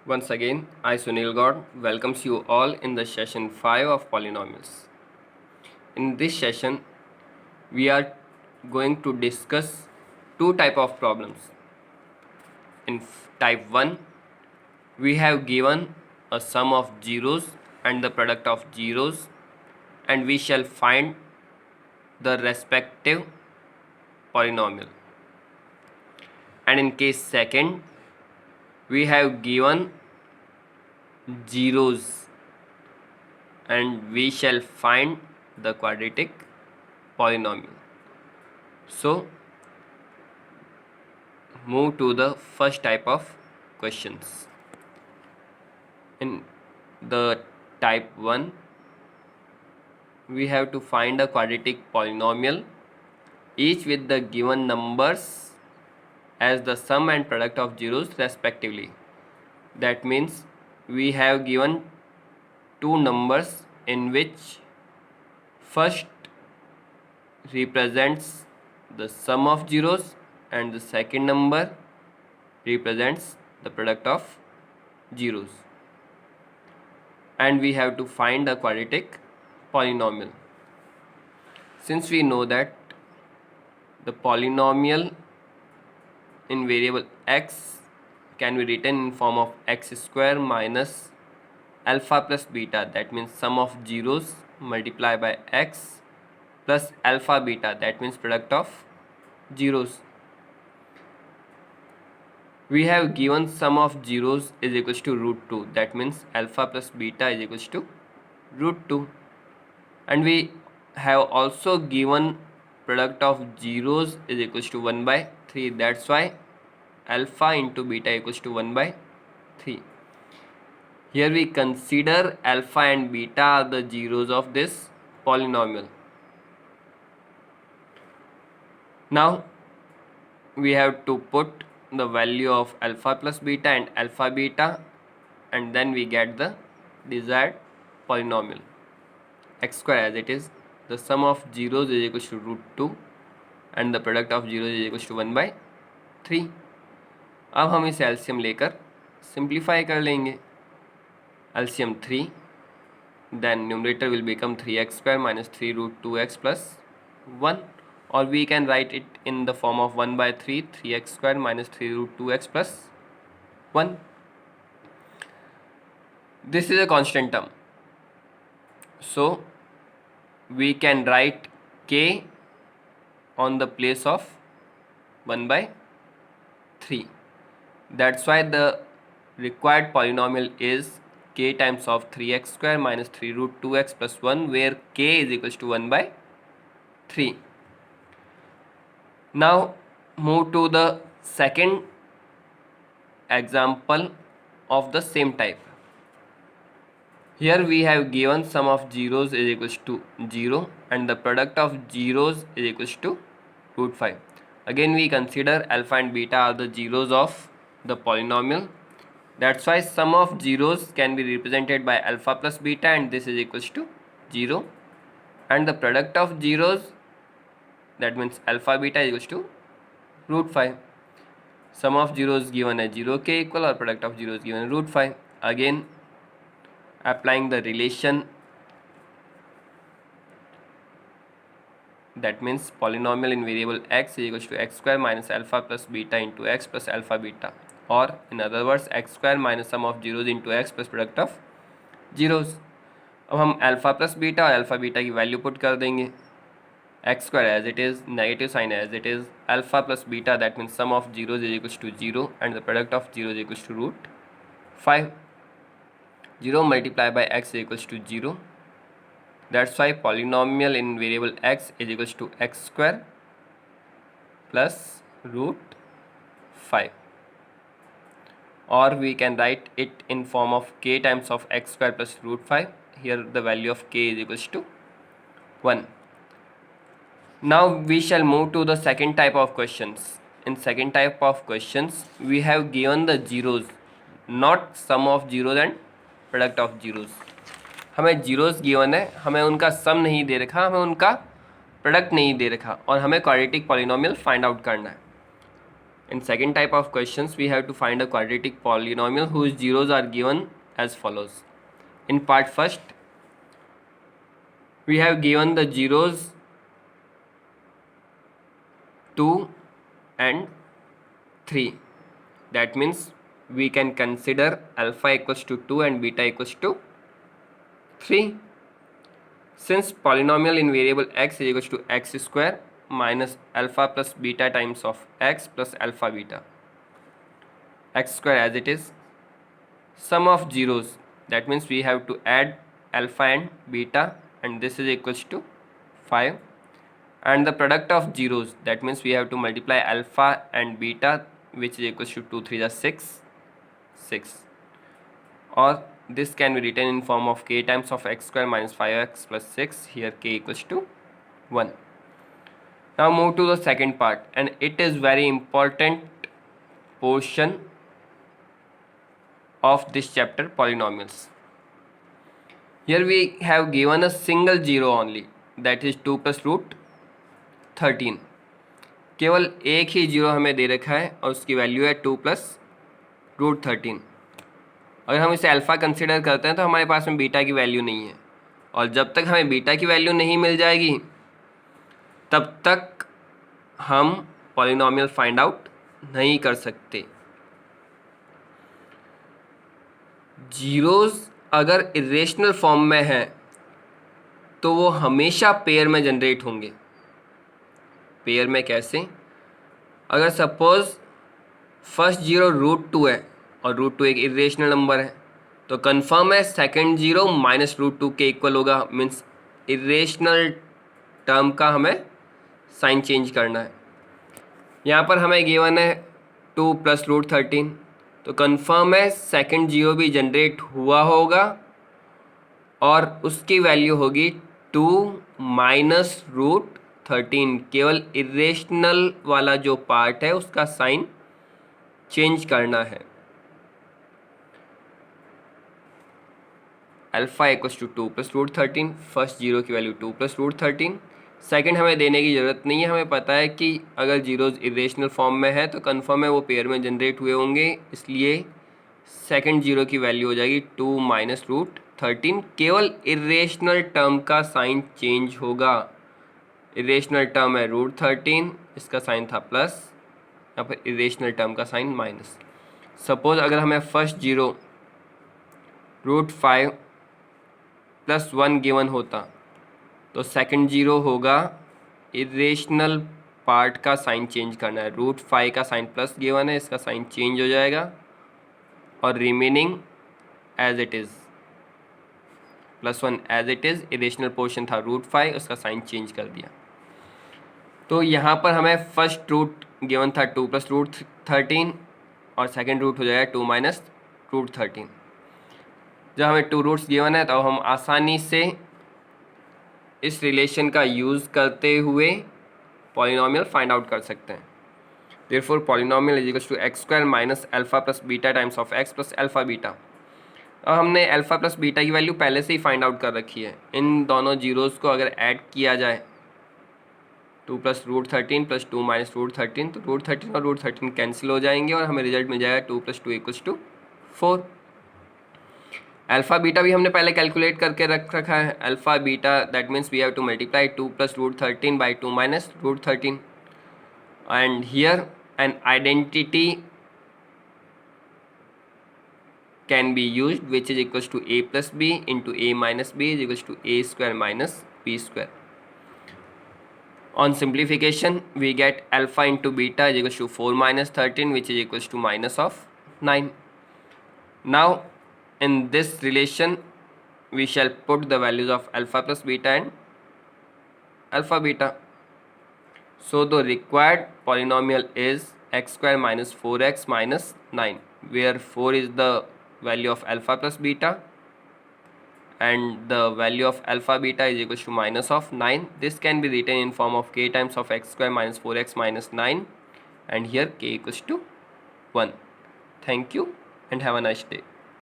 Once again, I Sunil Gaur welcomes you all in the session 5 of polynomials. In this session, we are going to discuss two type of problems. In type 1, we have given a sum of zeros and the product of zeros, and we shall find the respective polynomial. And in case second, we have given zeros and we shall find the quadratic polynomial. So move to the first type of questions. In the type 1, we have to find a quadratic polynomial, each with the given numbers as the sum and product of zeros respectively. That means we have given two numbers in which first represents the sum of zeros and the second number represents the product of zeros, and we have to find a quadratic polynomial. Since we know that the polynomial in variable x can be written in form of x square minus alpha plus beta, that means sum of zeros multiplied by x plus alpha beta, that means product of zeros. We have given sum of zeros is equals to root 2, that means alpha plus beta is equals to root 2, and we have also given product of zeros is equals to 1 by 3, that's why alpha into beta equals to 1 by 3. Here we consider alpha and beta are the zeros of this polynomial. Now we have to put the value of alpha plus beta and alpha beta, and then we get the desired polynomial. X square as it is, the sum of zeros is equals to root 2 and the product of zeros is equals to 1 by 3. अब हम इसे LCM लेकर simplify कर लेंगे. LCM 3, then numerator will become 3x square minus 3 root 2x plus 1, or we can write it in the form of 1 by 3, 3x square minus 3 root 2x plus 1. This is a constant term, so we can write k on the place of 1 by 3. That's why the required polynomial is k times of 3x square minus 3 root 2x plus 1, where k is equals to 1 by 3. Now move to the second example of the same type. Here we have given sum of zeros is equals to 0 and the product of zeros is equals to root 5. Again we consider alpha and beta are the zeros of the polynomial. That's why sum of zeros can be represented by alpha plus beta, and this is equals to 0, and the product of zeros, that means alpha beta, is equals to root 5. Sum of zeros given as 0k equal, or product of zeros given root 5. Again applying the relation, that means polynomial in variable x is equals to x square minus alpha plus beta into x plus alpha beta, or in other words x square minus sum of zeros into x plus product of zeros. अब हम alpha plus beta और alpha beta की value put कर देंगे. X square as it is, negative sign as it is, alpha plus beta that means sum of zeros is equals to 0 and the product of zero is equals to root 5. 0 multiplied by x is equals to 0. That's why polynomial in variable x is equals to x square plus root 5, or we can write it in form of k times of x square plus root 5. Here the value of k is equals to 1. Now we shall move to the second type of questions. In second type of questions we have given the zeros, not sum of zeros and product of zeros. हमें zeros given है, हमें उनका सम नहीं दे रखा, हमें उनका product नहीं दे रखा, और हमें क्वाड्रेटिक पॉलिनोमियल फाइंड आउट करना है. In second type of questions, we have to find a quadratic polynomial whose zeros are given as follows. In part first, we have given the zeros 2 and 3. That means we can consider alpha equals to 2 and beta equals to 3. Since polynomial in variable x is equals to x square minus alpha plus beta times of x plus alpha beta, x square as it is, sum of zeros, that means we have to add alpha and beta, and this is equals to 5, and the product of zeros, that means we have to multiply alpha and beta, which is equals to 2 3 is 6, or this can be written in form of k times of x square minus 5x plus 6, here k equals to 1. Now move to the second part, and it is very important portion of this chapter, polynomials. Here we have given a single zero only, that is 2 plus root 13. केवल एक ही zero हमें दे रखा है और उसकी value है 2 plus root 13. अगर हम इसे अल्फ़ा कंसिडर करते हैं तो हमारे पास में बीटा की वैल्यू नहीं है, और जब तक हमें बीटा की वैल्यू नहीं मिल जाएगी तब तक हम पॉलिनॉमियल फाइंड आउट नहीं कर सकते. जीरोज़ अगर इरेशनल फॉर्म में है तो वो हमेशा पेयर में जनरेट होंगे. पेयर में कैसे? अगर सपोज फर्स्ट जीरो रूट 2 है और रूट 2 एक इरेशनल नंबर है, तो कंफर्म है सेकंड जीरो माइनस रूट 2 के इक्वल होगा. मीन्स इरेशनल टर्म का हमें साइन चेंज करना है. यहाँ पर हमें गिवन है 2 प्लस रूट 13, तो कंफर्म है सेकंड जीरो भी जनरेट हुआ होगा और उसकी वैल्यू होगी 2 माइनस रूट 13. केवल इरेशनल वाला जो पार्ट है उसका साइन चेंज करना है. Alpha equals to 2 plus root 13, first zero की वैल्यू 2 प्लस रूट 13. सेकंड हमें देने की ज़रूरत नहीं है, हमें पता है कि अगर जीरोज़ इरेशनल फॉर्म में है तो कंफर्म है वो पेयर में जनरेट हुए होंगे, इसलिए सेकंड जीरो की वैल्यू हो जाएगी 2 माइनस रूट 13. केवल इरेशनल टर्म का साइन चेंज होगा. इरेशनल टर्म है रूट 13, इसका साइन था प्लस, या फिर इरेशनल टर्म का साइन माइनस. सपोज अगर हमें first zero root 5 plus 1 given होता तो सेकंड जीरो होगा इरेशनल पार्ट का साइन चेंज करना है. रूट 5 का साइन प्लस गिवन है, इसका साइन चेंज हो जाएगा और remaining as it is, plus 1 as it is. Irrational portion था रूट 5, उसका साइन चेंज कर दिया. तो यहाँ पर हमें फर्स्ट रूट गिवन था 2 प्लस रूट 13 और सेकंड रूट हो जाएगा 2 माइनस रूट 13. जब हमें 2 रूट्स गिवन है तो हम आसानी से इस रिलेशन का यूज़ करते हुए पॉलिनॉमियल फाइंड आउट कर सकते हैं. Therefore polynomial is equals to x square minus alpha plus beta times of x plus alpha beta. अब हमने अल्फ़ा प्लस बीटा की वैल्यू पहले से ही फाइंड आउट कर रखी है. इन दोनों जीरोज़ को अगर ऐड किया जाए 2 plus root 13 plus 2 minus root 13, तो रूट 13 और रूट 13 कैंसिल हो जाएंगे और हमें रिजल्ट मिल जाएगा 2 plus 2 equals to 4. Alpha beta भी हमने पहले कैलकुलेट करके रख रखा है. Alpha beta that means we have to multiply 2 plus root 13 by 2 minus root 13, and here an identity can be used which is equals to a plus b into a minus b is equals to a square minus b square. On simplification we get alpha into beta is equals to 4 minus 13 which is equals to minus of 9. Now in this relation we shall put the values of alpha plus beta and alpha beta. So the required polynomial is x square minus 4x minus 9, where 4 is the value of alpha plus beta and the value of alpha beta is equals to minus of 9. This can be written in form of k times of x square minus 4x minus 9, and here k equals to 1. Thank you and have a nice day.